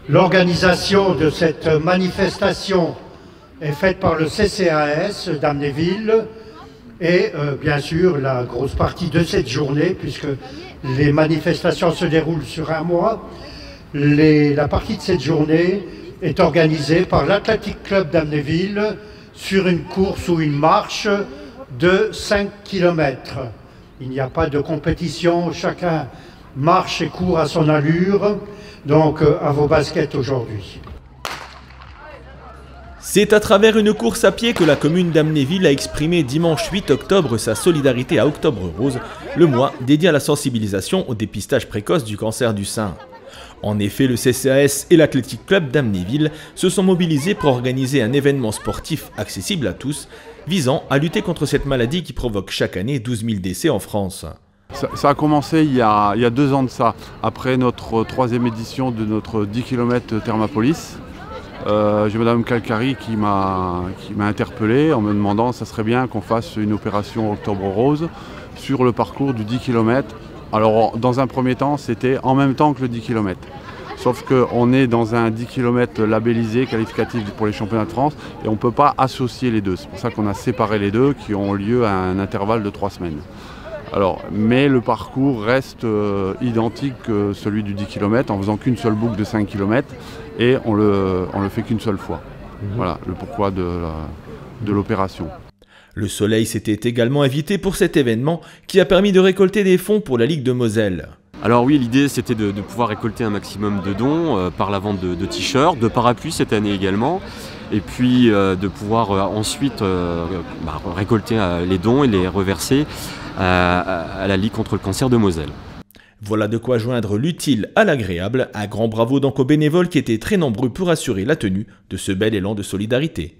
L'organisation de cette manifestation est faite par le CCAS d'Amnéville et bien sûr la grosse partie de cette journée, puisque les manifestations se déroulent sur un mois, la partie de cette journée est organisée par l'Athletic Club d'Amnéville sur une course ou une marche de 5 km. Il n'y a pas de compétition, chacun marche et court à son allure, donc à vos baskets aujourd'hui. C'est à travers une course à pied que la commune d'Amnéville a exprimé dimanche 8 octobre sa solidarité à Octobre Rose, le mois dédié à la sensibilisation au dépistage précoce du cancer du sein. En effet, le CCAS et l'Athletic Club d'Amnéville se sont mobilisés pour organiser un événement sportif accessible à tous, visant à lutter contre cette maladie qui provoque chaque année 12 000 décès en France. Ça a commencé il y a 2 ans de ça, après notre 3e édition de notre 10 km Thermapolis. J'ai Madame Calcari qui m'a interpellé en me demandant ça serait bien qu'on fasse une opération Octobre Rose sur le parcours du 10 km. Alors dans un premier temps c'était en même temps que le 10 km. Sauf qu'on est dans un 10 km labellisé, qualificatif pour les championnats de France, et on ne peut pas associer les deux. C'est pour ça qu'on a séparé les deux qui ont lieu à un intervalle de 3 semaines. Alors, mais le parcours reste identique que celui du 10 km en faisant qu'une seule boucle de 5 km et on le fait qu'une seule fois. Voilà le pourquoi de l'opération. Le Soleil s'était également invité pour cet événement qui a permis de récolter des fonds pour la Ligue de Moselle. Alors oui, l'idée c'était de pouvoir récolter un maximum de dons par la vente de t-shirts, de parapluies cette année également, et puis de pouvoir ensuite récolter les dons et les reverser à la Ligue contre le cancer de Moselle. Voilà de quoi joindre l'utile à l'agréable. Un grand bravo donc aux bénévoles qui étaient très nombreux pour assurer la tenue de ce bel élan de solidarité.